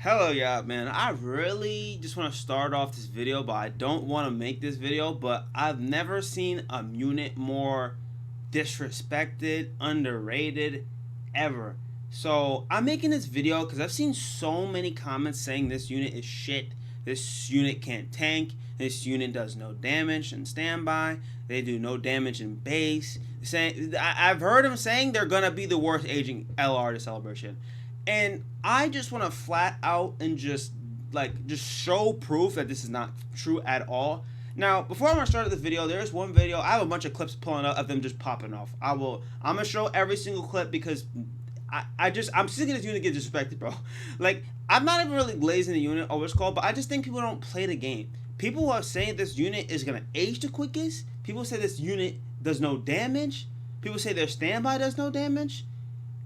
Hello, yeah, man. I really just want to start off this video, but I don't want to make this video. But I've never seen a unit more disrespected, underrated, ever. So I'm making this video because I've seen so many comments saying this unit is shit. This unit can't tank. This unit does no damage in standby. They do no damage in base. I've heard them saying they're gonna be the worst aging LR to celebration. And I just want to flat out and just show proof that this is not true at all. Now, before I'm gonna start the video, there's one video. I have a bunch of clips pulling up of them just popping off. I'm gonna show every single clip because I'm sick of this unit getting disrespected, bro. Like, I'm not even really glazing the unit or what's called, but I just think people don't play the game. People are saying this unit is gonna age the quickest. People say this unit does no damage. People say their standby does no damage.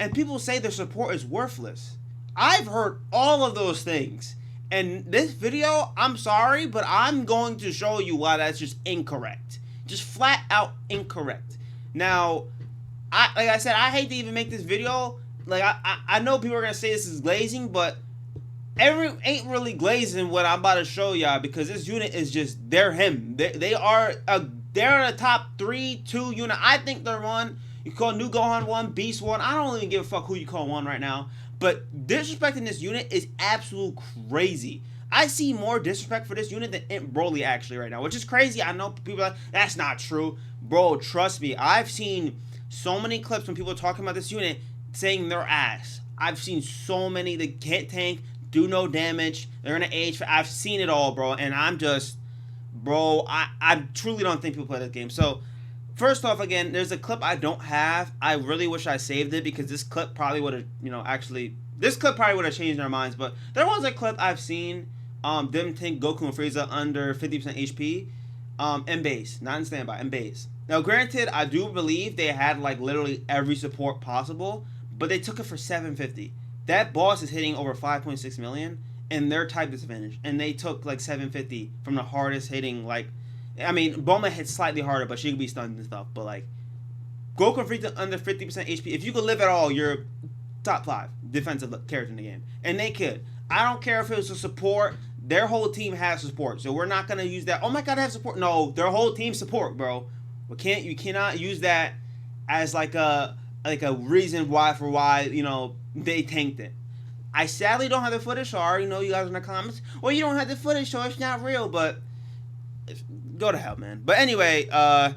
And people say their support is worthless. I've heard all of those things. And this video, I'm sorry, but I'm going to show you why that's just incorrect. Just flat out incorrect. Now, like I said, I hate to even make this video. Like, I know people are going to say this is glazing, but ain't really glazing what I'm about to show y'all, because this unit is just, they're him. They're a top 3-2 unit. I think they're one. You call New Gohan 1, Beast 1. I don't even give a fuck who you call 1 right now. But disrespecting this unit is absolute crazy. I see more disrespect for this unit than Imp Broly actually right now, which is crazy. I know people are like, that's not true. Bro, trust me. I've seen so many clips when people are talking about this unit saying they're ass. I've seen so many that can't tank, do no damage. They're going to age. I've seen it all, bro. And I'm just, bro, I truly don't think people play this game. So, first off, again, there's a clip I don't have. I really wish I saved it because this clip probably would have, this clip probably would have changed our minds. But there was a clip I've seen, them tank Goku and Frieza under 50% HP, in base, not in standby, in base. Now, granted, I do believe they had like literally every support possible, but they took it for 750. That boss is hitting over 5.6 million, and their type disadvantage, and they took like 750 from the hardest hitting I mean, Bulma hits slightly harder, but she could be stunned and stuff. But, like, Goku and Frieza under 50% HP. If you could live at all, you're top 5 defensive character in the game. And they could. I don't care if it was a support. Their whole team has support. So we're not going to use that. Oh, my God, they have support. No, their whole team support, bro. You cannot use that as, like a reason why, they tanked it. I sadly don't have the footage. So I already know you guys in the comments. Well, you don't have the footage, so it's not real, but go to hell, man. But anyway, I'm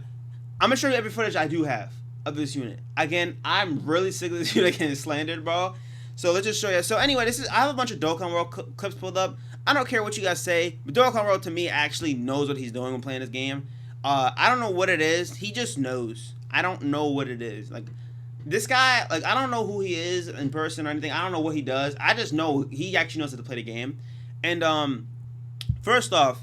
gonna show you every footage I do have of this unit. Again, I'm really sick of this unit getting slandered, bro. So let's just show you. So anyway, I have a bunch of Dokkan World clips pulled up. I don't care what you guys say, but Dokkan World to me actually knows what he's doing when playing this game. I don't know what it is. He just knows. I don't know what it is. Like, this guy, like, I don't know who he is in person or anything. I don't know what he does. I just know he actually knows how to play the game. And first off,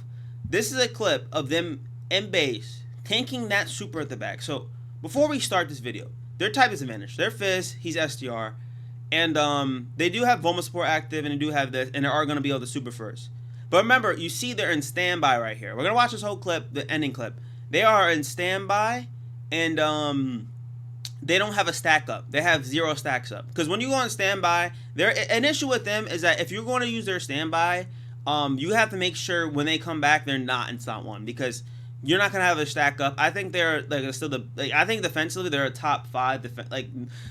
this is a clip of them in base tanking that super at the back. So before we start this video, their type is advantage. They're Fizz, he's SDR, and they do have Bulma support active, and they do have this, and they are going to be able to super first. But remember, you see they're in standby right here. We're going to watch this whole clip, the ending clip. They are in standby, and they don't have a stack up. They have 0 stacks up. Because when you go on standby, an issue with them is that if you're going to use their standby, you have to make sure when they come back they're not in slot 1, because you're not gonna have a stack up. I think they're I think defensively they're a top 5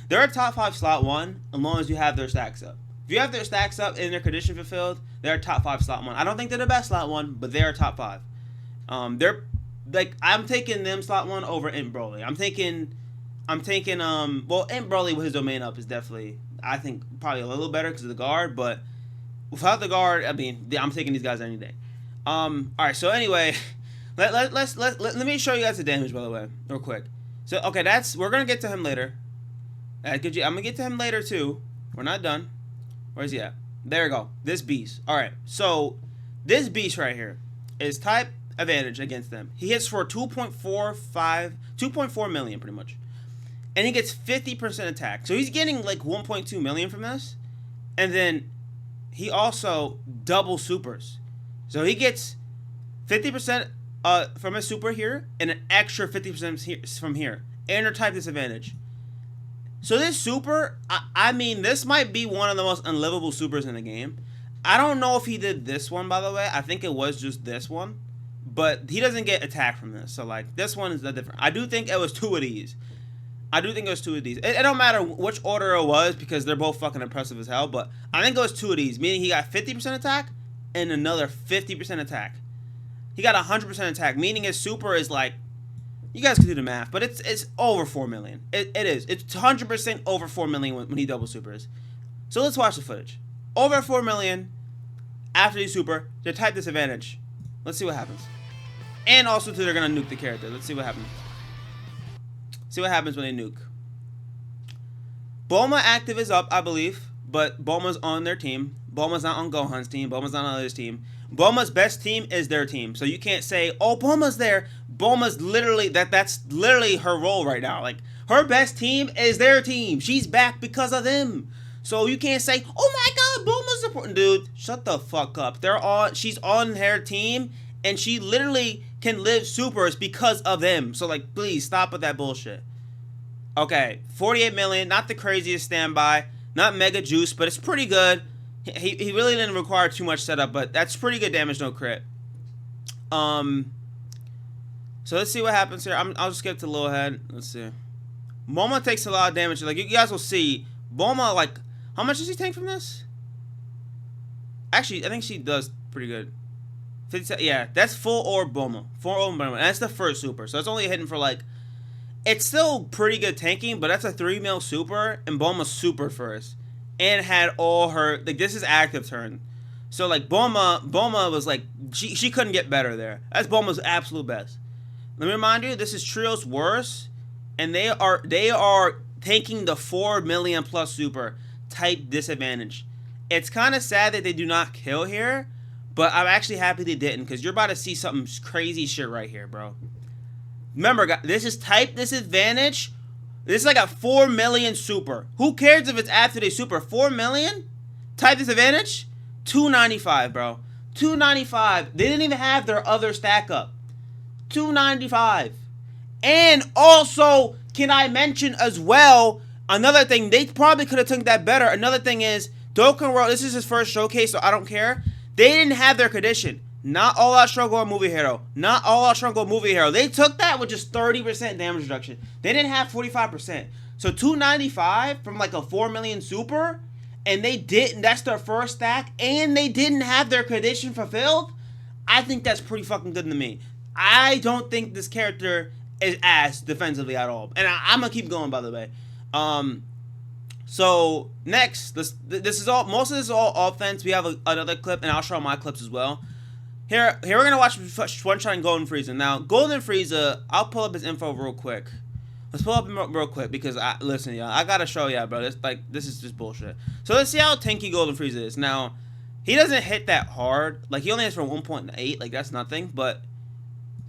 they're a top 5 slot 1 as long as you have their stacks up. If you have their stacks up and their condition fulfilled, they're a top 5 slot 1. I don't think they're the best slot 1, but they're top 5. They're like, I'm taking them slot 1 over Imp Broly. I'm taking well, Imp Broly with his domain up is definitely, I think, probably a little better because of the guard, but without the guard, I mean, I'm taking these guys any day. All right. So anyway, let me show you guys the damage, by the way, real quick. So okay, we're gonna get to him later. I'm gonna get to him later too. We're not done. Where's he at? There we go. This beast. All right. So this beast right here is type advantage against them. He hits for 2.4 million pretty much, and he gets 50% attack. So he's getting like 1.2 million from this, and then he also double supers. So he gets 50% from his super here, and an extra 50% from here. And her type disadvantage. So this super, I mean, this might be one of the most unlivable supers in the game. I don't know if he did this one, by the way. I think it was just this one. But he doesn't get attacked from this. So, like, this one is different. I do think it was 2 of these. It don't matter which order it was because they're both fucking impressive as hell. But I think it was 2 of these. Meaning he got 50% attack and another 50% attack. He got 100% attack. Meaning his super is like... You guys can do the math. But it's over 4 million. It is. It's 100% over 4 million when he double supers. So let's watch the footage. Over 4 million after he super. They're type disadvantage. Let's see what happens. And also, too, they're going to nuke the character. Let's see what happens. See what happens when they nuke. Bulma active is up, I believe. But Bulma's on their team. Bulma's not on Gohan's team. Bulma's not on others' team. Bulma's best team is their team. So you can't say, oh, Bulma's there. Bulma's literally, that's literally her role right now. Like, her best team is their team. She's back because of them. So you can't say, oh my god, Bulma's important. Dude, shut the fuck up. She's on her team. And she literally can live supers because of them. So, like, please stop with that bullshit. Okay, 48 million. Not the craziest standby. Not mega juice, but it's pretty good. He really didn't require too much setup, but that's pretty good damage, no crit. So let's see what happens here. I'll just skip to Lil Head. Let's see. Bulma takes a lot of damage. Like, you guys will see. Bulma, like, how much does he take from this? Actually, I think she does pretty good. 57, yeah, that's full orb Bulma. Full orb Bulma. And that's the first super. So it's only hitting for like... It's still pretty good tanking, but that's a 3 mil super. And Bulma's super first. And had all her... Like, this is active turn. So, like, Bulma was like... She couldn't get better there. That's Bulma's absolute best. Let me remind you, this is Trio's worst. And they are taking the 4 million plus super type disadvantage. It's kind of sad that they do not kill here. But I'm actually happy they didn't, because you're about to see something crazy shit right here, bro. Remember, guys, this is type disadvantage. This is like a 4 million super. Who cares if it's after they super? 4 million? Type disadvantage? 295, bro. 295. They didn't even have their other stack up. 295. And also, can I mention as well, another thing, they probably could have took that better. Another thing is, Dokkan World, this is his first showcase, so I don't care. They didn't have their condition. Not all out struggle or movie hero. Not all out struggle or movie hero. They took that with just 30% damage reduction. They didn't have 45%. So 295 from like a 4 million super, and they didn't. That's their first stack, and they didn't have their condition fulfilled. I think that's pretty fucking good to me. I don't think this character is ass defensively at all. And I'm gonna keep going, by the way. So next, this is all. Most of this is all offense. We have another clip, and I'll show my clips as well. Here we're gonna watch One Shot and Golden Frieza. Now, Golden Frieza, I'll pull up his info real quick. Let's pull up him real quick because listen, y'all, I gotta show y'all, bro. This is just bullshit. So let's see how tanky Golden Frieza is. Now, he doesn't hit that hard. Like, he only hits from 1.8. Like, that's nothing. But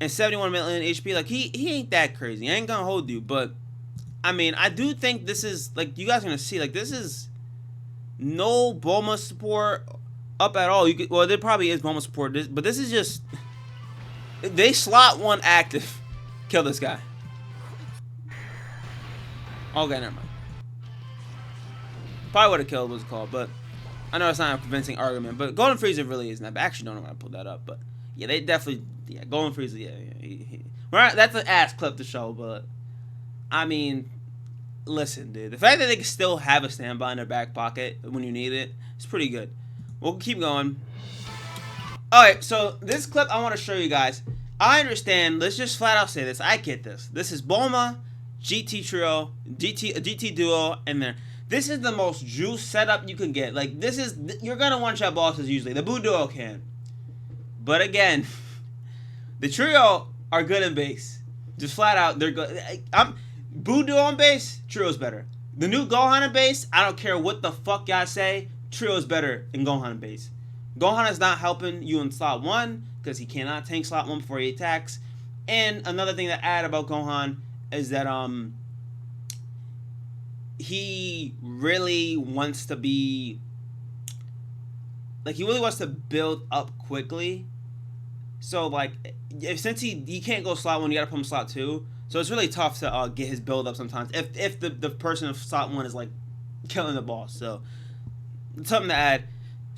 and 71 million HP. Like, he ain't that crazy. I ain't gonna hold you, but. I mean, I do think this is, like, you guys are going to see, like, this is no Bulma support up at all. Well, there probably is Bulma support, but this is just, they slot one active. Kill this guy. Okay, never mind. Probably would have killed what's it called, but I know it's not a convincing argument, but Golden Frieza really isn't that. I actually don't know when I pulled that up, but yeah, they definitely, yeah, Golden Frieza, yeah. Right, that's an ass clip to show, but I mean, listen, dude. The fact that they can still have a standby in their back pocket when you need it is pretty good. We'll keep going. Alright, so this clip I want to show you guys. I understand. Let's just flat out say this. I get this. This is Bulma, GT Trio, GT Duo, and then this is the most juice setup you can get. Like, this is, you're going to one-shot bosses usually. The Buu Duo can. But again, the Trio are good in base. Just flat out, they're good. Buu Duo on base, Trio's better. The new Gohan on base, I don't care what the fuck y'all say, Trio's better than Gohan on base. Gohan is not helping you in slot 1 because he cannot tank slot 1 before he attacks. And another thing to add about Gohan is that he really wants to be, like, he really wants to build up quickly. So, like, since he can't go slot 1, you gotta put him slot 2. So it's really tough to get his build up sometimes if the person of slot 1 is like killing the boss. So something to add.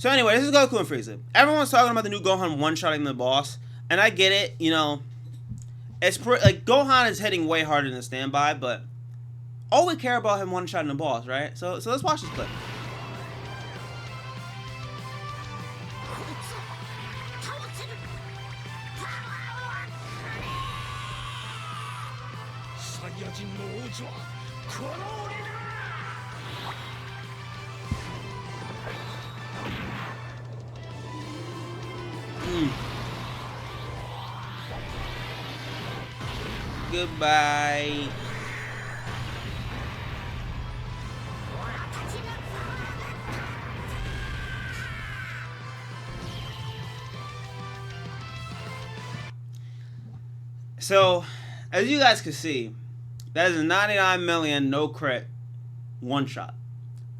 So anyway, this is Goku and Frieza. Everyone's talking about the new Gohan one-shotting the boss, and I get it. You know, it's like Gohan is hitting way harder than the standby, but all we care about him one-shotting the boss, right? So let's watch this clip. Goodbye. So, as you guys can see, that is a 99 million no crit one shot.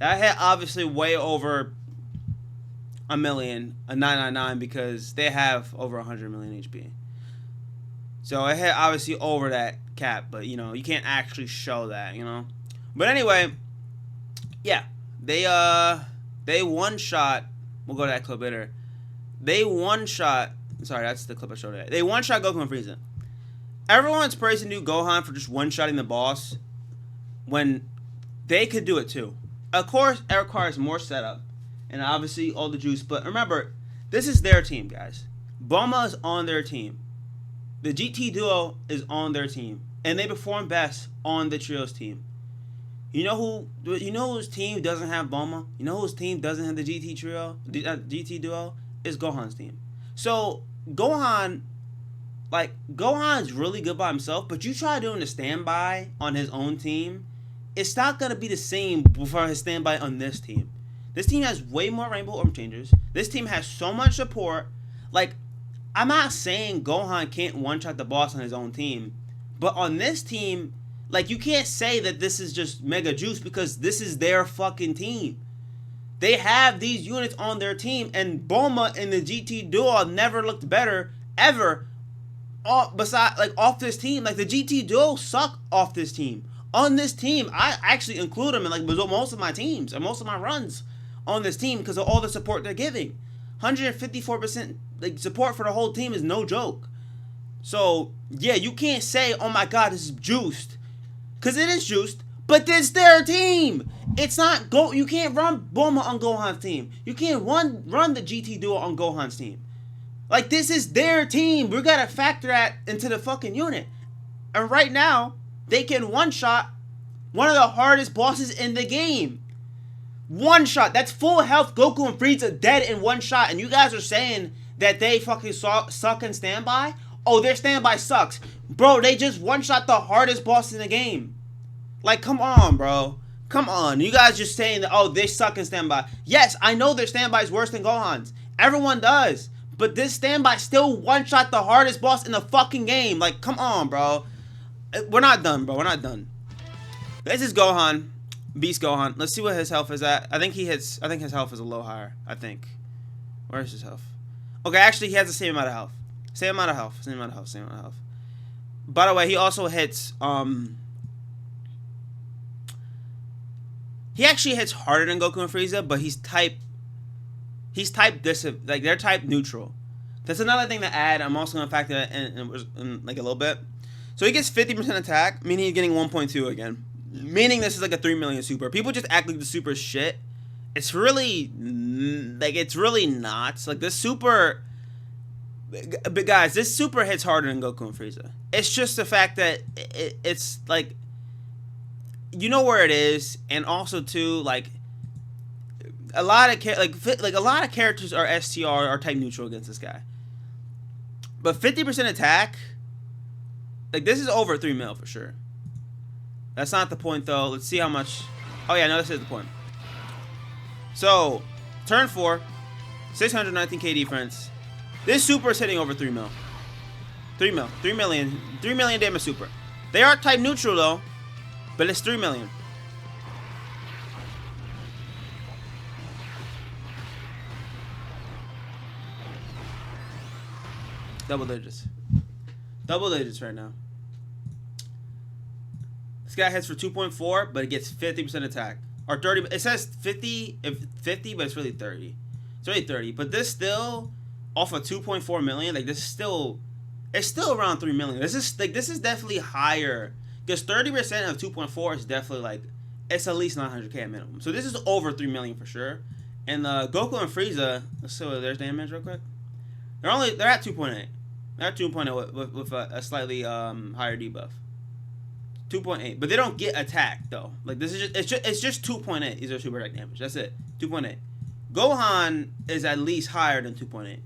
That hit obviously way over a million, a 999, because they have over 100 million HP. So it hit obviously over that cap, but you know, you can't actually show that, you know. But anyway, yeah, they one shot. We'll go to that clip later. They one shot. Sorry, that's the clip I showed today. They one shot Goku and Frieza. Everyone's praising new Gohan for just one shotting the boss when they could do it too. Of course, it requires more setup and obviously all the juice. But remember, this is their team, guys. Bulma is on their team. The GT duo is on their team, and they perform best on the trios team. You know whose team doesn't have Bulma? You know whose team doesn't have the GT trio, GT duo? Is Gohan's team. So Gohan is really good by himself, but you try doing a standby on his own team, it's not gonna be the same for his standby on this team. This team has way more Rainbow Orb Changers. This team has so much support. Like, I'm not saying Gohan can't one-shot the boss on his own team, but on this team, like, you can't say that this is just Mega Juice because this is their fucking team. They have these units on their team, and Bulma and the GT duo never looked better ever. Besides, like, off this team, like, the GT duo suck off this team. On this team, I actually include them in like most of my teams and most of my runs on this team because of all the support they're giving. 154% like support for the whole team is no joke. So yeah, you can't say, "Oh my God, this is juiced," because it is juiced, but it's their team. It's not You can't run Bulma on Gohan's team. You can't run the GT duo on Gohan's team. Like, this is their team. We gotta factor that into the fucking unit. And right now, they can one-shot one of the hardest bosses in the game. One shot. That's full health Goku and Frieza dead in one shot. And you guys are saying that they fucking suck in standby? Oh, their standby sucks. Bro, they just one-shot the hardest boss in the game. Like, come on, bro. Come on. You guys just saying that, oh, they suck in standby. Yes, I know their standby is worse than Gohan's. Everyone does. But this standby still one-shot the hardest boss in the fucking game. Like, come on, bro. We're not done, bro. We're not done. This is Gohan. Beast Gohan. Let's see what his health is at. I think his health is a little higher. I think. Where's his health? Okay, actually, he has the same amount of health. Same amount of health. By the way, he also hits, he actually hits harder than Goku and Frieza, but he's type like, they're type neutral. That's another thing to add. I'm also going to factor that in like a little bit. So he gets 50% attack, meaning he's getting 1.2 again. Meaning this is like a 3 million super. People just act like the super shit. It's really, like, it's really not. It's like, this super, but guys, this super hits harder than Goku and Frieza. It's just the fact that it's like, you know where it is, and also too, like, a lot of a lot of characters are STR or type neutral against this guy. But 50% attack, like, this is over 3 mil for sure. That's not the point though. Let's see how much. Oh yeah, no, this is the point. So, turn 4, 619k defense. This super is hitting over 3 mil. 3 million damage super. They are type neutral though, but it's 3 million. Double digits. Double digits right now. This guy hits for 2.4, but it gets 50% attack. Or 30, it says 50, but it's really 30. It's already 30. But this still, off of 2.4 million, like this is still, it's still around 3 million. This is definitely higher. Because 30% of 2.4 is definitely like, it's at least 900k at minimum. So this is over 3 million for sure. And Goku and Frieza, let's see what their damage real quick. They're at 2.8. They're at 2.8 with a slightly higher debuff. 2.8, but they don't get attacked though. Like this is it's just 2.8. These are super attack damage. That's it. 2.8. Gohan is at least higher than 2.8.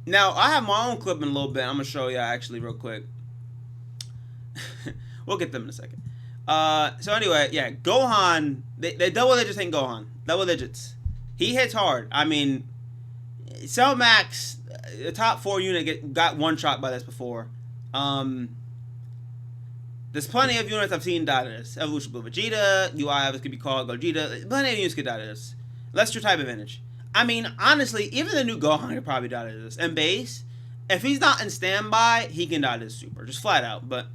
Now I have my own clip in a little bit. I'm gonna show you actually real quick. We'll get them in a second. So anyway, yeah, Gohan. They double digits ain't Gohan. Double digits. He hits hard. I mean, Cell Max, the top 4 unit got one shot by this before. There's plenty of units I've seen die to this. Evolution Blue Vegeta, UI this could be called Gogeta. Plenty of units could die to this. That's your type advantage. I mean, honestly, even the new Gohan could probably die to this. And base, if he's not in standby, he can die to this super. Just flat out. But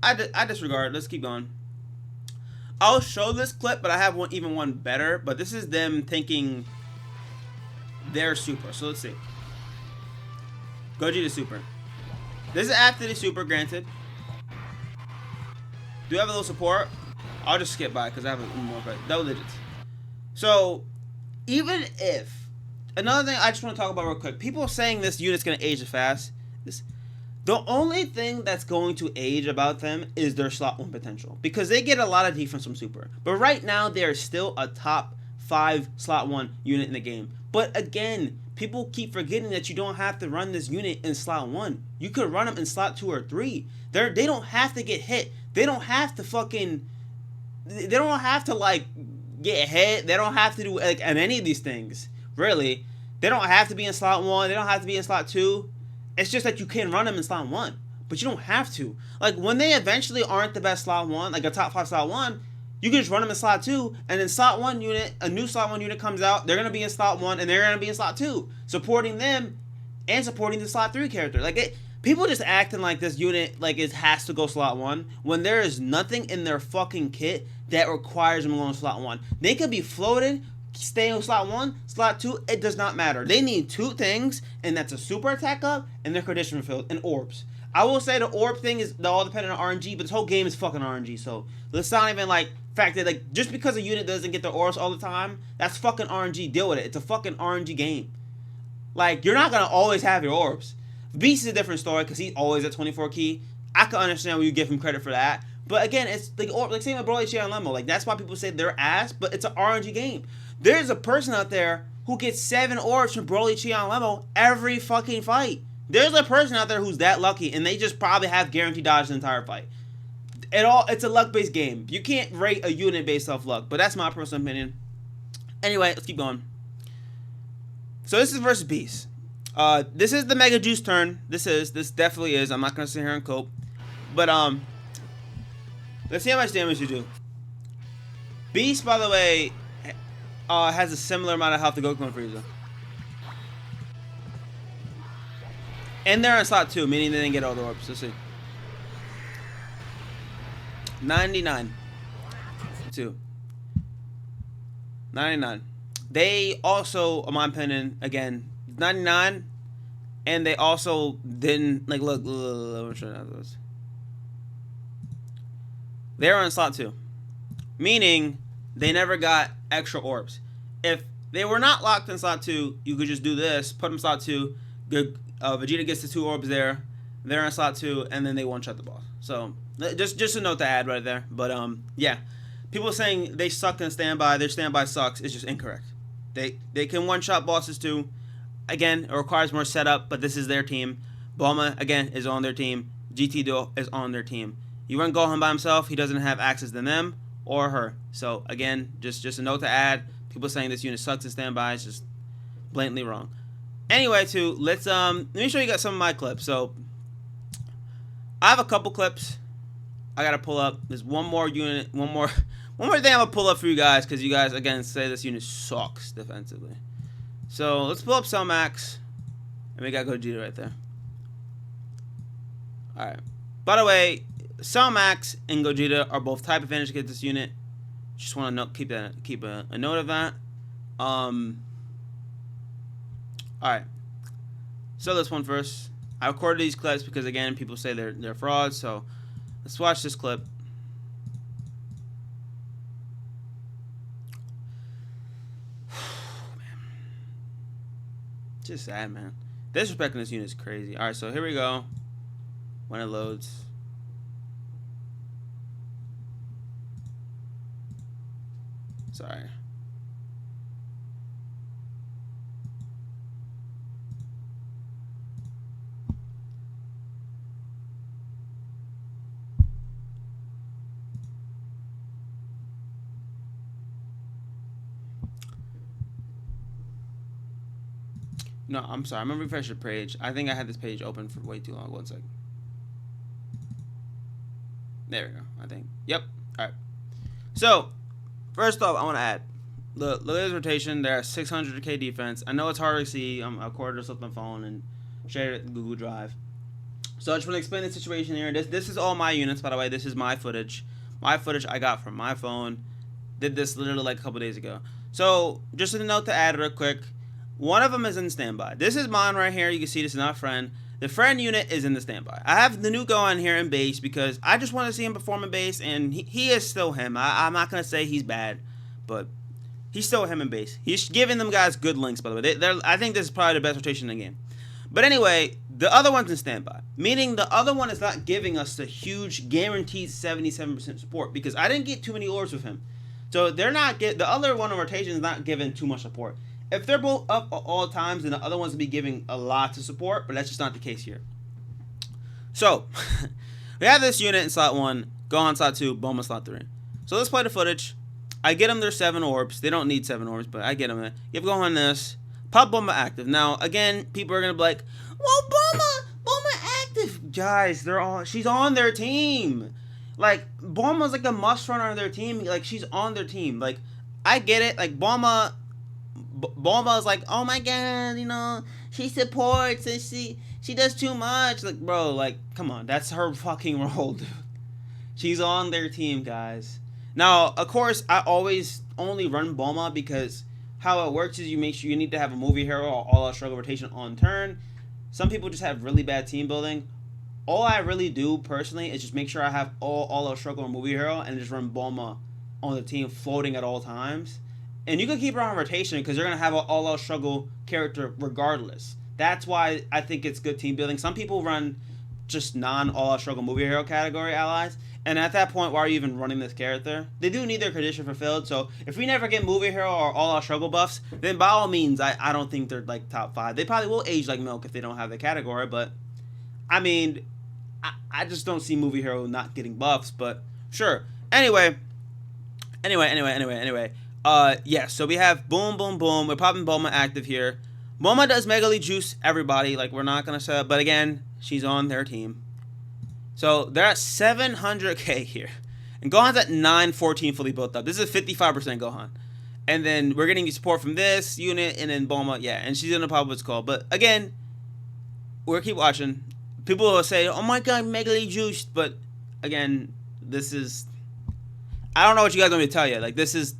I disregard. Let's keep going. I'll show this clip, but I have even one better. But this is them thinking their super. So let's see. Gogeta super. This is after the super, granted. Do you have a little support? I'll just skip by because I have a more, but double digits. So, even if, another thing I just want to talk about real quick. People saying this unit's going to age fast. The only thing that's going to age about them is their slot 1 potential. Because they get a lot of defense from super. But right now, they're still a top 5 slot 1 unit in the game. But again, people keep forgetting that you don't have to run this unit in slot 1. You could run them in slot 2 or 3. They don't have to get hit. They don't have to fucking... They don't have to, like, get hit. They don't have to do, like, any of these things. Really. They don't have to be in slot 1. They don't have to be in slot 2. It's just that you can run them in slot 1. But you don't have to. Like, when they eventually aren't the best slot 1, like a top 5 slot 1, you can just run them in slot 2, and then slot 1 unit, a new slot 1 unit comes out, they're going to be in slot 1, and they're going to be in slot 2. Supporting them, and supporting the slot 3 character. Like, people just acting like this unit, like, it has to go slot 1, when there is nothing in their fucking kit that requires them to go in slot 1. They could be floated, stay in slot 1, slot 2, it does not matter. They need 2 things, and that's a super attack up, and their condition field, and orbs. I will say the orb thing is all dependent on RNG, but this whole game is fucking RNG, so let's not even, like, fact that, like, just because a unit doesn't get the orbs all the time, that's fucking RNG. Deal with it. It's a fucking RNG game. Like, you're not gonna always have your orbs. Beast is a different story because he's always at 24 key. I can understand where you give him credit for that. But again, it's like same with Broly, Chia, and Lembo. Like, that's why people say they're ass, but it's an RNG game. There's a person out there who gets 7 orbs from Broly, Chia, and Lembo every fucking fight. There's a person out there who's that lucky, and they just probably have guaranteed dodge the entire fight. It's a luck-based game. You can't rate a unit based off luck, but that's my personal opinion. Anyway, let's keep going. So this is versus Beast. This is the Mega Juice turn. This definitely is. I'm not gonna sit here and cope, but let's see how much damage you do. Beast, by the way, has a similar amount of health to Goku and Frieza, and they're in slot 2, meaning they didn't get all the orbs. Let's see. 99. 2. 99. They also, in my opinion, again, 99, and they also didn't, like, look, let me show you this. They're on slot 2, meaning they never got extra orbs. If they were not locked in slot 2, you could just do this, put them in slot 2, Vegeta gets the 2 orbs there, they're in slot 2, and then they one-shot the boss. So, just a note to add right there. But, yeah. People saying they suck in standby, their standby sucks, is just incorrect. They can one-shot bosses too. Again, it requires more setup, but this is their team. Bulma, again, is on their team. GT Duo is on their team. You run Gohan by himself, he doesn't have access to them or her. So, again, just a note to add. People saying this unit sucks in standby is just blatantly wrong. Anyway, let me show you guys some of my clips. So, I have a couple clips I gotta pull up. There's one more unit, one more thing I'm gonna pull up for you guys, because you guys, again, say this unit sucks defensively. So let's pull up Cell Max, and we got Gogeta right there. Alright. By the way, Cell Max and Gogeta are both type advantage against this unit. Just want to keep a note of that. Alright. So this one first. I recorded these clips because, again, people say they're frauds. So let's watch this clip. Just sad, man. Disrespecting this unit is crazy. Alright, so here we go. When it loads. Sorry. No, I'm sorry. I'm gonna refresh the page. I think I had this page open for way too long. 1 second. There we go. I think. Yep. All right. So, first off, I want to add the latest rotation. They're at 600k defense. I know it's hard to see. I recorded this with my phone and shared it in Google Drive. So I just want to explain the situation here. This is all my units, by the way. This is my footage. My footage I got from my phone. Did this literally like a couple days ago. So just a note to add real quick. One of them is in standby. This is mine right here. You can see this is not friend. The friend unit is in the standby. I have the new Gohan here in base because I just want to see him perform in base, and he is still him. I'm not going to say he's bad, but he's still him in base. He's giving them guys good links, by the way. I think this is probably the best rotation in the game. But anyway, the other one's in standby, meaning the other one is not giving us the huge guaranteed 77% support because I didn't get too many orbs with him. So they're not the other one on rotation is not giving too much support. If they're both up at all times, then the other ones will be giving a lot to support, but that's just not the case here. So, we have this unit in slot 1, Gohan slot 2, Bulma slot 3. So let's play the footage. I get them their 7 orbs. They don't need 7 orbs, but I get them. Give Gohan this. Pop Bulma active. Now, again, people are going to be like, well, Bulma active. Guys, she's on their team. Like, Bulma's like a must runner on their team. Like, she's on their team. Like, I get it. Like, Bulma's like, oh my god, you know, she supports and she does too much. Like, bro, like, come on, that's her fucking role, dude. She's on their team, guys. Now, of course, I always only run Bulma because how it works is you make sure you need to have a movie hero or all-out struggle rotation on turn. Some people just have really bad team building. All I really do personally is just make sure I have all-out struggle or movie hero and just run Bulma on the team floating at all times. And you can keep her on rotation because you're going to have an all-out struggle character regardless. That's why I think it's good team building. Some people run just non-all-out struggle movie hero category allies. And at that point, why are you even running this character? They do need their condition fulfilled. So if we never get movie hero or all-out struggle buffs, then by all means, I don't think they're like top 5. They probably will age like milk if they don't have the category. But, I mean, I just don't see movie hero not getting buffs. But, sure. Anyway. Yeah, so we have boom. We're popping Bulma active here. Bulma does Megally Juice everybody. Like, we're not going to set up. But again, she's on their team. So they're at 700k here. And Gohan's at 914 fully built up. This is 55% Gohan. And then we're getting support from this unit. And then Bulma, yeah. And she's going to pop what's called. But again, we'll keep watching. People will say, oh my god, Megally Juice. But again, this is... I don't know what you guys want me to tell you. Like, this is...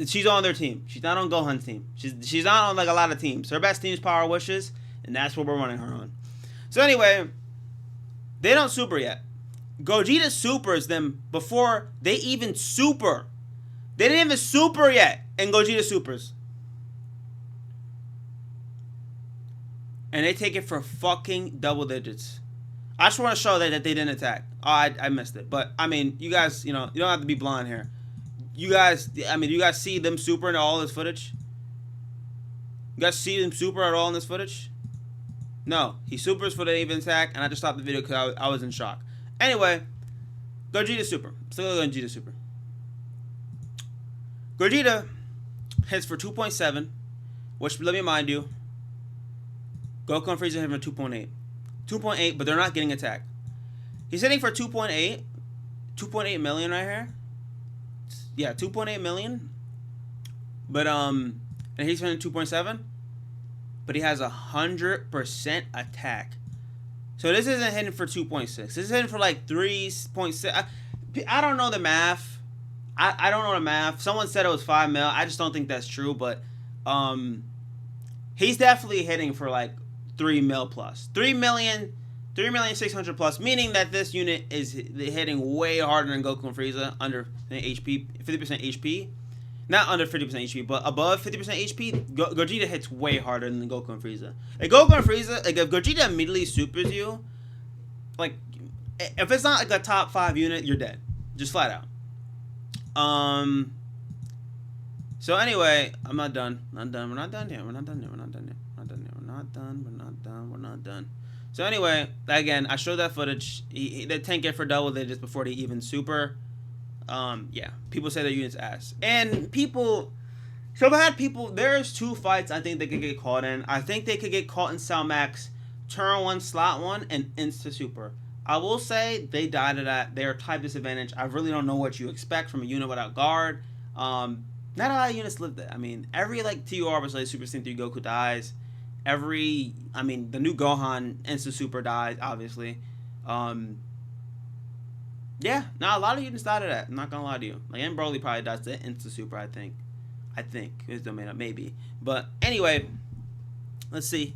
she's on their team. She's not on Gohan's team. She's not on like a lot of teams. Her best team is Power Wishes, and that's what we're running her on. So anyway, they don't super yet. Gogeta supers them before they even super. They didn't even super yet, and Gogeta supers. And they take it for fucking double digits. I just want to show that they didn't attack. Oh, I missed it. But, I mean, you guys, you know, you don't have to be blind here. You guys see them super in all this footage? You guys see them super at all in this footage? No. He supers for the even attack, and I just stopped the video because I was in shock. Anyway, Gogeta super. Still Gogeta super. Gogeta hits for 2.7, which, let me remind you, Goku and Frieza hit for 2.8. 2.8, but they're not getting attacked. He's hitting for 2.8. 2.8 million right here. Yeah, 2.8 million. But, and he's hitting 2.7. But he has 100% attack. So this isn't hitting for 2.6. This is hitting for like 3.6. I don't know the math. I don't know the math. Someone said it was 5 mil. I just don't think that's true. But, he's definitely hitting for like 3 mil plus. 3,600,000 plus, meaning that this unit is hitting way harder than Goku and Frieza under HP, 50% HP. Not under 50% HP, but above 50% HP, Gogeta hits way harder than Goku and Frieza. Like Goku and Frieza, like if Gogeta immediately supers you, like if it's not like a top 5 unit, you're dead. Just flat out. So anyway, I'm not done. Not done. We're not done yet. We're not done yet. We're not done yet. We're not done yet. We're not done. We're not done. We're not done. So anyway, again, I showed that footage. They tank it for double digits before they even super. Yeah, people say their unit's ass, and people. So I've had people. There's 2 fights I think they could get caught in. I think they could get caught in Cell Max, turn 1, slot 1, and insta super. I will say they died to that. They are type disadvantage. I really don't know what you expect from a unit without guard. Not a lot of units live that. I mean, every like TUR was like Super Saiyan 3 Goku dies. The new Gohan insta super dies, obviously. Yeah, a lot of units died of that. I'm not gonna lie to you. Like, and Broly probably dies to insta super, I think. It's still made up, maybe. But anyway, let's see.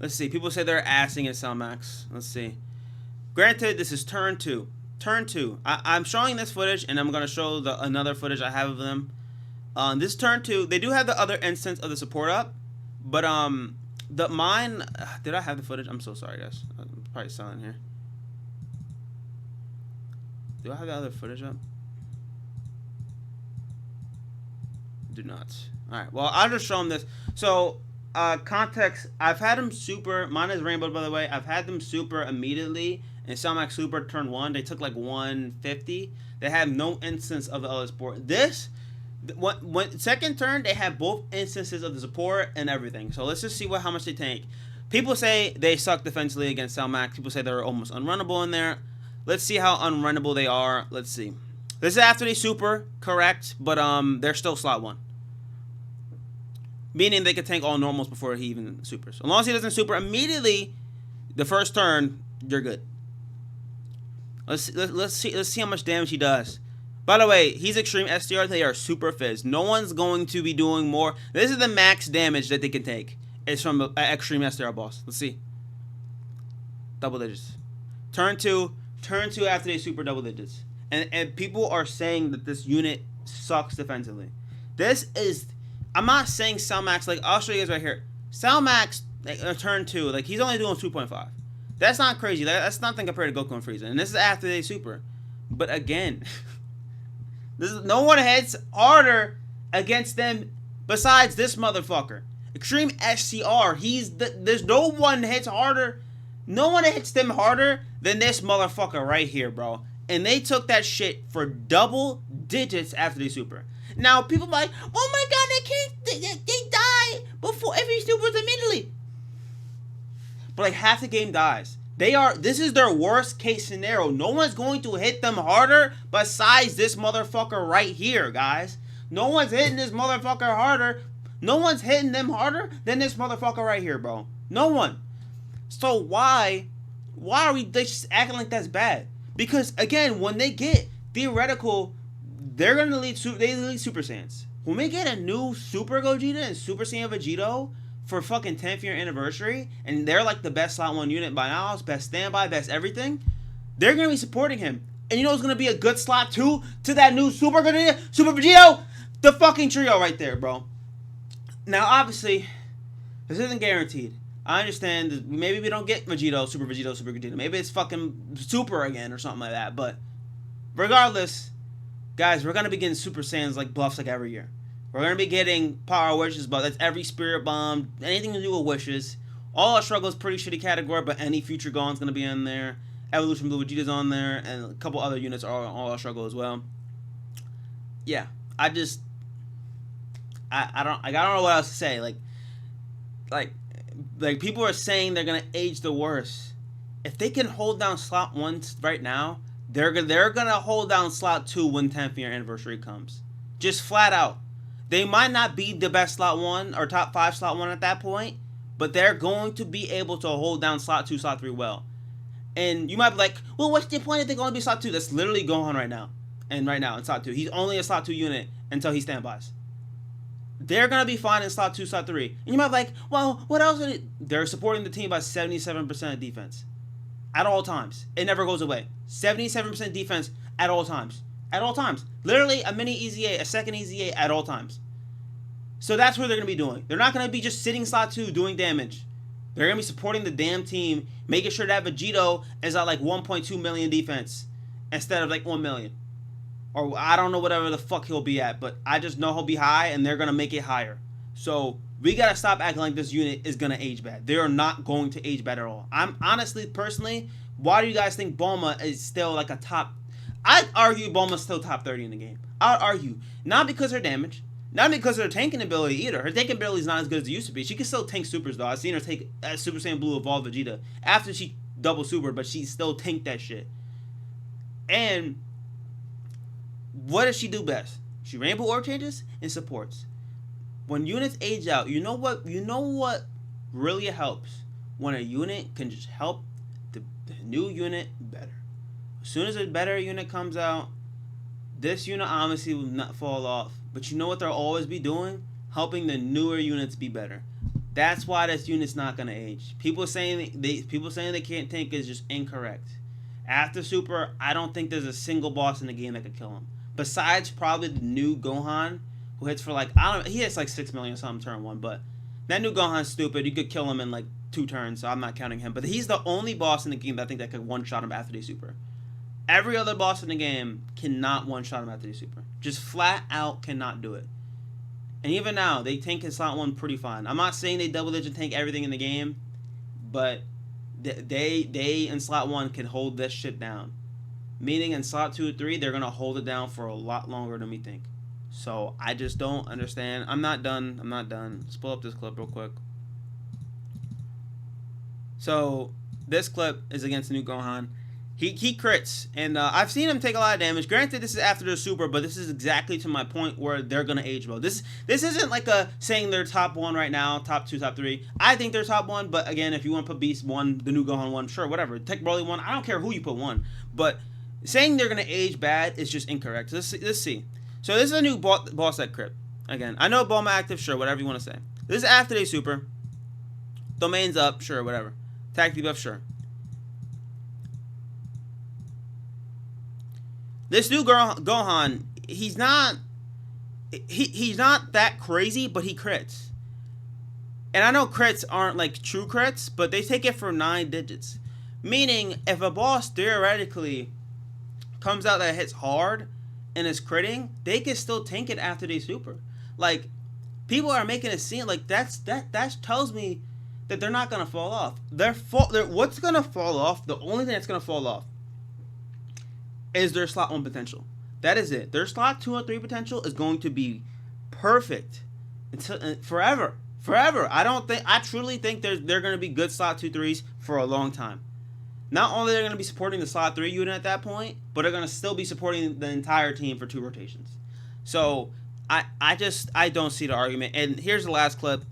People say they're assing at Cell Max. Let's see. Granted, this is turn 2. I'm showing this footage, and I'm gonna show another footage I have of them. This turn 2. They do have the other instance of the support up, but mine. Did I have the footage? I'm so sorry, guys. I'm probably selling here. Do I have the other footage up? Do not. Alright, well, I'll just show them this. So, context, I've had them super. Mine is rainbow, by the way. I've had them super immediately. And Cell Max Super turn 1, they took like 150. They have no instance of the other support. This, when second turn, they have both instances of the support and everything. So let's just see how much they tank. People say they suck defensively against Cell Max. People say they're almost unrunnable in there. Let's see how unrunnable they are. Let's see. This is after they super, correct, but they're still slot 1. Meaning they could tank all normals before he even supers. As long as he doesn't super immediately, the first turn, you're good. Let's see how much damage he does. By the way, he's extreme STR. They are super fizz. No one's going to be doing more. This is the max damage that they can take. It's from an extreme STR boss. Let's see. Double digits. Turn 2 after they super double digits. And people are saying that this unit sucks defensively. This is, I'm not saying Cell Max, like I'll show you guys right here. Cell Max, like, turn 2, like he's only doing 2.5. That's not crazy. That's nothing compared to Goku and Frieza. And this is after they super. But again, no one hits harder against them besides this motherfucker. Extreme SCR. There's no one hits harder. No one hits them harder than this motherfucker right here, bro. And they took that shit for double digits after they super. Now people are like, oh my god, they die before every supers immediately. But like half the game dies. This is their worst case scenario. No one's going to hit them harder besides this motherfucker right here, guys. No one's hitting this motherfucker harder. No one's hitting them harder than this motherfucker right here, bro. No one. So why are they just acting like that's bad? Because again, when they get theoretical, they're gonna lead Super Saiyans. When we get a new Super Gogeta and Super Saiyan Vegito for fucking 10th year anniversary, and they're like the best slot 1 unit by now, best standby, best everything, they're gonna be supporting him. And you know what's gonna be a good slot 2 to that new Super Gogeta, Super Vegito? The fucking trio right there, bro. Now obviously, this isn't guaranteed. I understand that maybe we don't get Vegito, Super Vegeta. Maybe it's fucking Super again or something like that. But regardless, guys, we're gonna be getting Super Saiyans like buffs like every year. We're going to be getting Power Wishes, but that's every Spirit Bomb, anything to do with Wishes. All Our Struggle is pretty shitty category, but any Future Gon's going to be in there. Evolution Blue Vegeta's on there, and a couple other units are All Our Struggle as well. Yeah, I don't know what else to say. Like people are saying they're going to age the worst. If they can hold down slot 1 right now, they're going to hold down slot 2 when 10th year anniversary comes. Just flat out. They might not be the best slot 1 or top 5 slot 1 at that point, but they're going to be able to hold down slot 2, slot 3 well. And you might be like, well, what's the point if they're going to be slot 2? That's literally Gohan right now. And right now in slot 2. He's only a slot 2 unit until he standbys. they're going to be fine in slot 2, slot 3. And you might be like, well, what else? They're supporting the team by 77% of defense at all times. It never goes away. 77% defense at all times. At all times. Literally a mini easy 8, a second easy 8 at all times. So that's what they're going to be doing. They're not going to be just sitting slot 2 doing damage. They're going to be supporting the damn team, making sure that Vegito is at like 1.2 million defense instead of like 1 million. Or I don't know whatever the fuck he'll be at, but I just know he'll be high and they're going to make it higher. So we got to stop acting like this unit is going to age bad. They are not going to age bad at all. I'm honestly, personally, why do you guys think Bulma is still like a top... I'd argue Bulma's still top 30 in the game. I'd argue. Not because of her damage. Not because of her tanking ability either. Her tanking ability is not as good as it used to be. She can still tank supers though. I've seen her take Super Saiyan Blue Evolved Vegeta after she double supered, but she still tanked that shit. And what does she do best? She Rainbow Orb changes and supports. When units age out, you know what really helps? When a unit can just help the new unit better. As soon as a better unit comes out, this unit obviously will not fall off. But you know what they'll always be doing? Helping the newer units be better. That's why this unit's not gonna age. People saying they can't tank is just incorrect. After Super, I don't think there's a single boss in the game that could kill him. Besides probably the new Gohan, who hits for like he hits like 6 million or something turn 1, but that new Gohan's stupid. You could kill him in like 2 turns, so I'm not counting him. But he's the only boss in the game that I think that could one-shot him after the Super. Every other boss in the game cannot one-shot him after the Super. Just flat out cannot do it. And even now, they tank in slot 1 pretty fine. I'm not saying they double-digit tank everything in the game, but they in slot 1 can hold this shit down. Meaning in slot 2 or 3, they're going to hold it down for a lot longer than we think. So I just don't understand. I'm not done. Let's pull up this clip real quick. So this clip is against the new Gohan. He crits, and I've seen him take a lot of damage. Granted, this is after the Super, but this is exactly to my point where they're going to age well. This isn't like saying they're top 1 right now, top 2, top 3. I think they're top 1, but again, if you want to put Beast 1, the new Gohan 1, sure, whatever. Tech Broly 1, I don't care who you put 1. But saying they're going to age bad is just incorrect. Let's see. So this is a new boss that crit. Again, I know Bulma active, sure, whatever you want to say. This is after they Super. Domain's up, sure, whatever. Attack debuff, sure. This new Gohan, he's not that crazy, but he crits. And I know crits aren't like true crits, but they take it for 9 digits. Meaning, if a boss theoretically comes out that hits hard and is critting, they can still tank it after they Super. Like, people are making it seem like that tells me that they're not gonna fall off. What's gonna fall off? The only thing that's gonna fall off is their slot 1 potential. That is it. Their slot 2 or 3 potential is going to be perfect until forever. I truly think they're going to be good slot 2, 3s for a long time. Not only are they going to be supporting the slot 3 unit at that point, but they're going to still be supporting the entire team for 2 rotations. So I don't see the argument. And here's the last clip.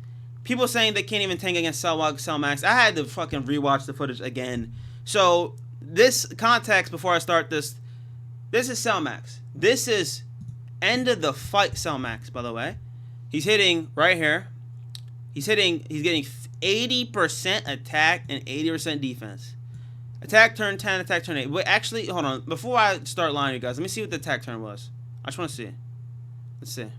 People saying they can't even tank against Cell Max. I had to fucking rewatch the footage again. So this context before I start this. This is Cell Max. This is end of the fight Cell Max, by the way. He's hitting right here. He's getting 80% attack and 80% defense. Attack turn 10, attack turn 8. Wait, actually, hold on. Before I start lying to you guys, let me see what the attack turn was. I just want to see. Let's see.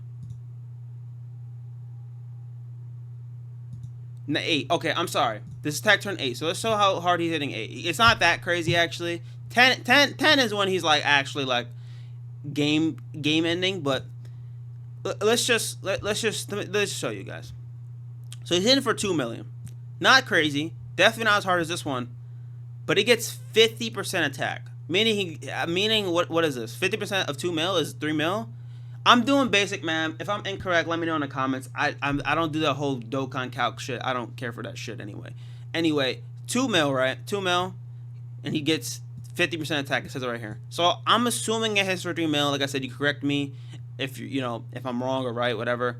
8. Okay, I'm sorry. This is attack turn 8. So let's show how hard he's hitting 8. It's not that crazy, actually. 10 is when he's like actually like game ending, but let's just show you guys. So he's hitting for 2 million. Not crazy. Definitely not as hard as this one. But he gets 50% attack. Meaning what is this? 50% of 2 mil is 3 mil? I'm doing basic, man. If I'm incorrect, let me know in the comments. I don't do that whole Dokkan calc shit. I don't care for that shit anyway. Anyway, 2 mil, right? 2 mil. And he gets 50% attack. It says it right here. So I'm assuming it hits for 3 mil. Like I said, you correct me if if I'm wrong or right, whatever.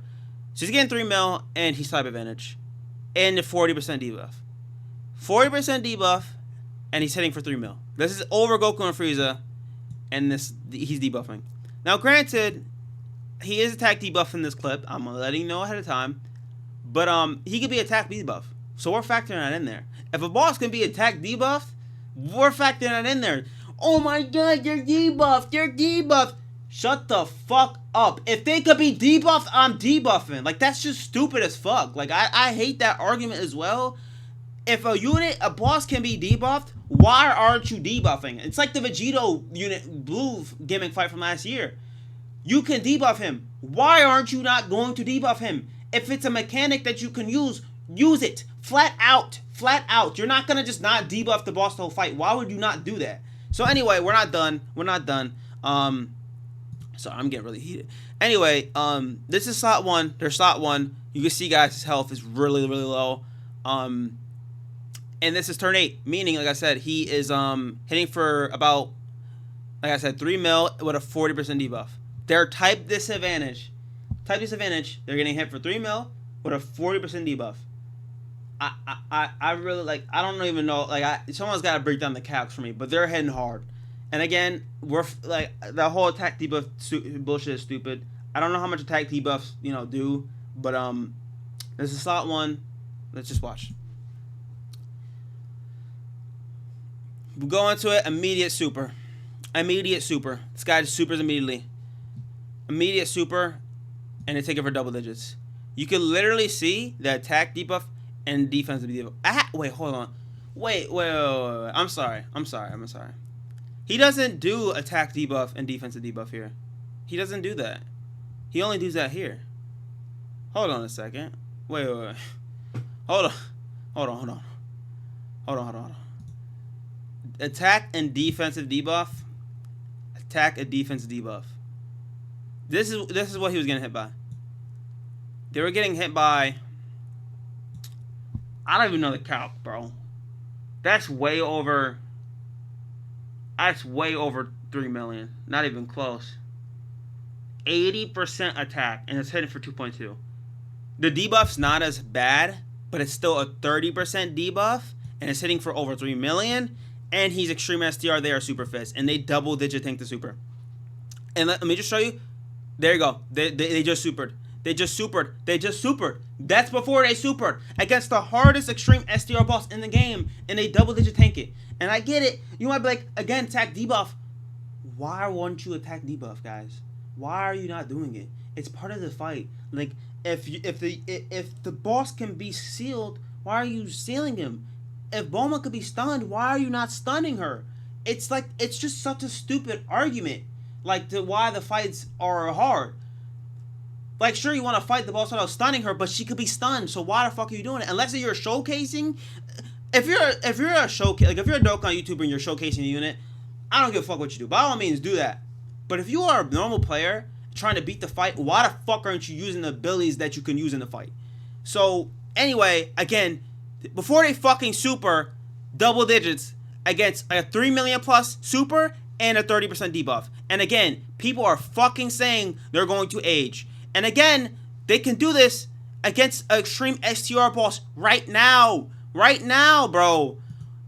So he's getting 3 mil and he's type advantage. And the 40% debuff. 40% debuff and he's hitting for 3 mil. This is over Goku and Frieza. And he's debuffing. Now granted, he is attack debuff in this clip. I'm letting you know ahead of time. But he could be attack debuff. So we're factoring that in there. If a boss can be attack debuffed, we're factoring that in there. Oh my god, they're debuffed. They're debuffed. Shut the fuck up. If they could be debuffed, I'm debuffing. Like, that's just stupid as fuck. Like, I hate that argument as well. If a boss can be debuffed, why aren't you debuffing? It's like the Vegito unit blue gimmick fight from last year. You can debuff him. Why aren't you not going to debuff him? If it's a mechanic that you can use it. Flat out. Flat out. You're not going to just not debuff the boss the whole fight. Why would you not do that? So anyway, we're not done. We're not done. Sorry, I'm getting really heated. Anyway, this is slot 1. There's slot 1. You can see, guys, his health is really, really low. And this is turn 8, meaning, like I said, he is hitting for about, like I said, 3 mil with a 40% debuff. Their type disadvantage. They're getting hit for 3 mil with a 40% debuff. I really, like, I don't even know, like, someone's got to break down the calcs for me, but they're hitting hard. And again, we're, like, the whole attack debuff bullshit is stupid. I don't know how much attack debuffs, do, but, this is slot 1. Let's just watch. We go into it, immediate super. This guy just supers immediately. Immediate super, and they take it for double digits. You can literally see the attack debuff and defensive debuff. Wait, hold on. Wait. I'm sorry. He doesn't do attack debuff and defensive debuff here. He doesn't do that. He only does that here. Hold on a second. Wait. Hold on. Attack and defensive debuff. Attack and defensive debuff. This is what he was getting hit by. They were getting hit by, I don't even know the calc, bro. That's way over 3 million. Not even close. 80% attack, and it's hitting for 2.2. The debuff's not as bad, but it's still a 30% debuff, and it's hitting for over 3 million. And he's extreme STR. They are super fist, and they double digit tank the super. And let me just show you. There you go. They just supered. They just supered. That's before they supered against the hardest extreme STR boss in the game, and they double digit tank it. And I get it. You might be like, again, attack debuff. Why won't you attack debuff, guys? Why are you not doing it? It's part of the fight. Like, if the boss can be sealed, why are you sealing him? If Bulma could be stunned, why are you not stunning her? It's like, it's just such a stupid argument. Like, to why the fights are hard. Like, sure, you want to fight the boss without stunning her, but she could be stunned. So why the fuck are you doing it? Unless you're showcasing. If you're a showcase, like if you're a Dokkan YouTuber and you're showcasing a unit, I don't give a fuck what you do. By all means, do that. But if you are a normal player trying to beat the fight, why the fuck aren't you using the abilities that you can use in the fight? So anyway, again, before they fucking super double digits against a 3 million plus super and a 30% debuff. And again, people are fucking saying they're going to age. And again, they can do this against an extreme STR boss right now. Right now, bro.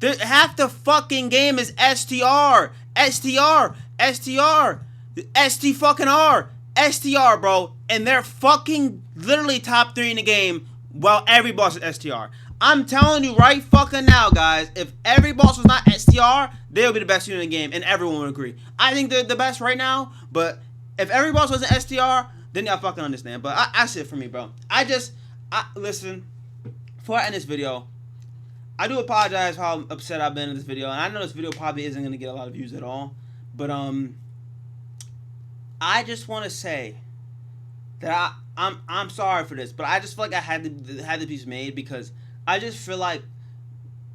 Half the fucking game is STR. STR. STR. ST fucking R. STR, bro. And they're fucking literally top 3 in the game while every boss is STR. I'm telling you right fucking now, guys, if every boss was not STR, they would be the best unit in the game, and everyone would agree. I think they're the best right now, but if every boss wasn't STR, then y'all fucking understand. But that's it for me, bro. Listen, before I end this video, I do apologize for how upset I've been in this video, and I know this video probably isn't going to get a lot of views at all, but I just want to say that I'm sorry for this, but I just feel like I had the piece made because I just feel like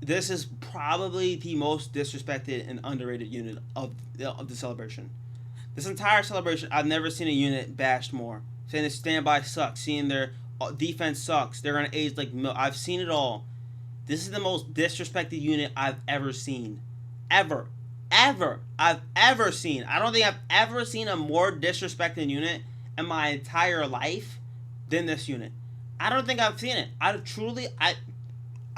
this is probably the most disrespected and underrated unit of the celebration. This entire celebration, I've never seen a unit bashed more. Saying their standby sucks, seeing their defense sucks, they're gonna age like milk. I've seen it all. This is the most disrespected unit I've ever seen. Ever. I've ever seen. I don't think I've ever seen a more disrespected unit in my entire life than this unit. I don't think I've seen it. I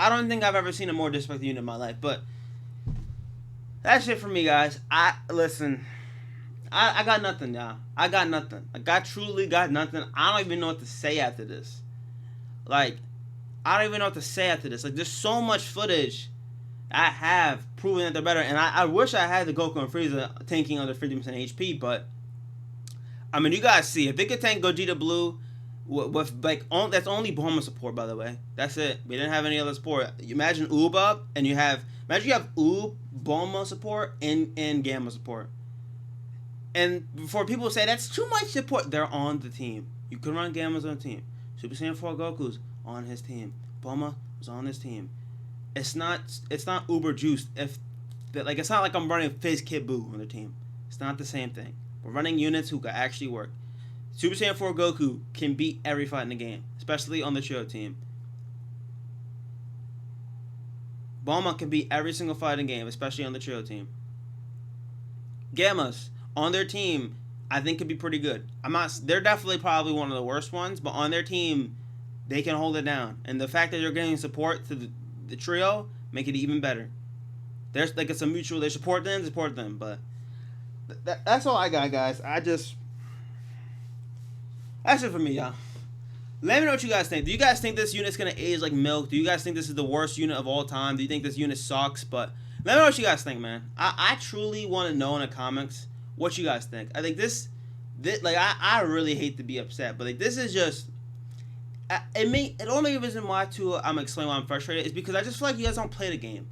don't think I've ever seen a more disrespected unit in my life. But that's it for me, guys. Listen, I got nothing, y'all. I got nothing. Like, I truly got nothing. I don't even know what to say after this. Like, I don't even know what to say after this. Like, there's so much footage I have proving that they're better. And I wish I had the Goku and Frieza tanking under 50% HP, but I mean, you guys see, if they could tank Gogeta Blue with like, that's only Bulma support, by the way. That's it. We didn't have any other support. You imagine Oob up, and you have Oob, Bulma support, and Gamma support. And before people say that's too much support, they're on the team. You can run Gamma's on the team. Super Saiyan 4 Goku's on his team. Bulma was on his team. It's not uber juiced. It's not like I'm running Fizz Kid Buu on the team. It's not the same thing. We're running units who can actually work. Super Saiyan 4 Goku can beat every fight in the game, especially on the trio team. Bulma can beat every single fight in the game, especially on the trio team. Gammas on their team, I think, could be pretty good. They're definitely probably one of the worst ones, but on their team, they can hold it down. And the fact that you're getting support to the trio make it even better. There's like, it's a mutual. They support them, but that's all I got, guys. That's it for me, y'all. Let me know what you guys think. Do you guys think this unit's gonna age like milk? Do you guys think this is the worst unit of all time? Do you think this unit sucks? But let me know what you guys think, man. I truly want to know in the comments what you guys think. I think this like, I really hate to be upset, but like, this is just the only reason why I'm explaining why I'm frustrated is because I just feel like you guys don't play the game.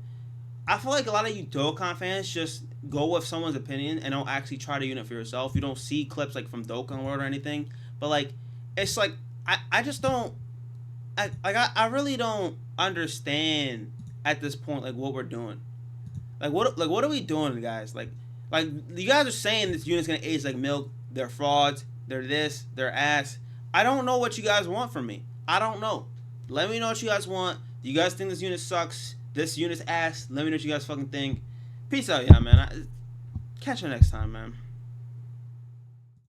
I feel like a lot of you Dokkan fans just go with someone's opinion and don't actually try the unit for yourself. You don't see clips like from Dokkan World or anything. But like, it's like, I just don't, I really don't understand at this point, like, what we're doing. Like, what are we doing, guys? Like you guys are saying this unit's gonna age like milk. They're frauds. They're this. They're ass. I don't know what you guys want from me. I don't know. Let me know what you guys want. Do you guys think this unit sucks? This unit's ass? Let me know what you guys fucking think. Peace out, yeah, man. Catch you next time, man.